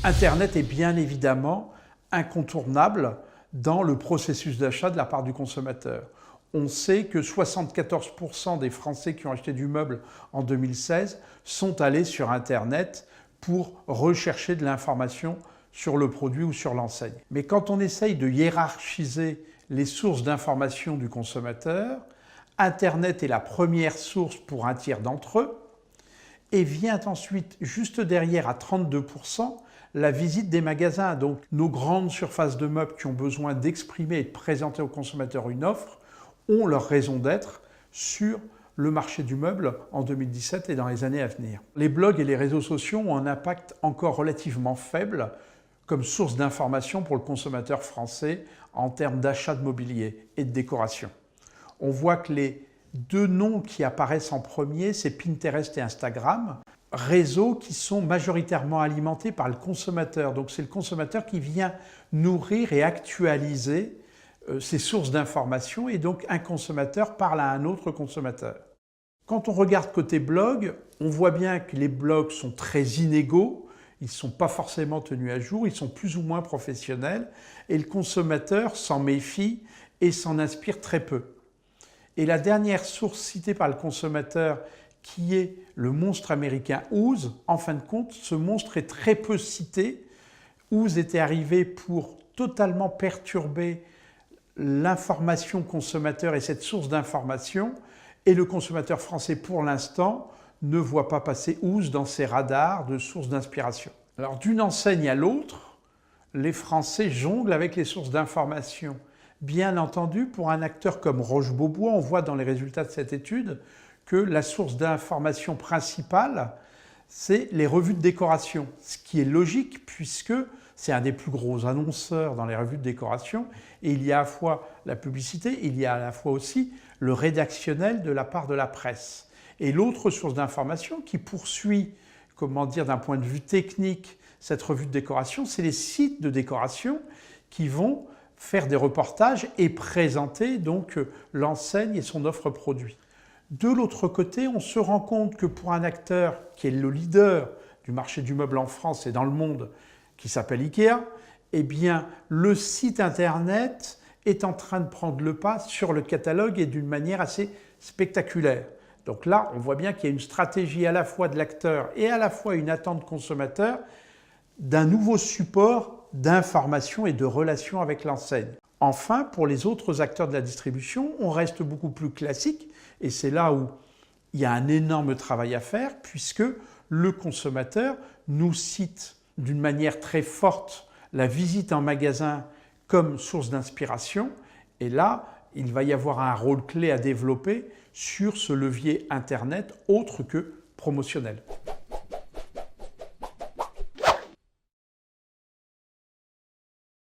Internet est bien évidemment incontournable dans le processus d'achat de la part du consommateur. On sait que 74% des Français qui ont acheté du meuble en 2016 sont allés sur Internet pour rechercher de l'information sur le produit ou sur l'enseigne. Mais quand on essaye de hiérarchiser les sources d'information du consommateur, Internet est la première source pour un tiers d'entre eux et vient ensuite, juste derrière à 32%, la visite des magasins. Donc nos grandes surfaces de meubles qui ont besoin d'exprimer et de présenter au consommateur une offre ont leur raison d'être sur le marché du meuble en 2017 et dans les années à venir. Les blogs et les réseaux sociaux ont un impact encore relativement faible comme source d'information pour le consommateur français en termes d'achat de mobilier et de décoration. On voit que les deux noms qui apparaissent en premier, c'est Pinterest et Instagram, réseaux qui sont majoritairement alimentés par le consommateur. Donc c'est le consommateur qui vient nourrir et actualiser ces sources d'information et donc un consommateur parle à un autre consommateur. Quand on regarde côté blog, on voit bien que les blogs sont très inégaux, ils ne sont pas forcément tenus à jour, ils sont plus ou moins professionnels et le consommateur s'en méfie et s'en inspire très peu. Et la dernière source citée par le consommateur, qui est le monstre américain Ooze, en fin de compte, ce monstre est très peu cité. Ooze était arrivé pour totalement perturber l'information consommateur et cette source d'information, et le consommateur français, pour l'instant, ne voit pas passer Ooze dans ses radars de sources d'inspiration. Alors, d'une enseigne à l'autre, les Français jonglent avec les sources d'information. Bien entendu, pour un acteur comme Roche-Beaubois, on voit dans les résultats de cette étude que la source d'information principale, c'est les revues de décoration. Ce qui est logique puisque c'est un des plus gros annonceurs dans les revues de décoration et il y a à la fois la publicité, il y a à la fois aussi le rédactionnel de la part de la presse. Et l'autre source d'information qui poursuit, comment dire, d'un point de vue technique, cette revue de décoration, c'est les sites de décoration qui vont faire des reportages et présenter donc l'enseigne et son offre produit. De l'autre côté, on se rend compte que pour un acteur qui est le leader du marché du meuble en France et dans le monde, qui s'appelle Ikea, eh bien, le site internet est en train de prendre le pas sur le catalogue et d'une manière assez spectaculaire. Donc là, on voit bien qu'il y a une stratégie à la fois de l'acteur et à la fois une attente consommateur d'un nouveau support d'information et de relation avec l'enseigne. Enfin, pour les autres acteurs de la distribution, on reste beaucoup plus classique et c'est là où il y a un énorme travail à faire puisque le consommateur nous cite d'une manière très forte la visite en magasin comme source d'inspiration et là, il va y avoir un rôle clé à développer sur ce levier Internet autre que promotionnel.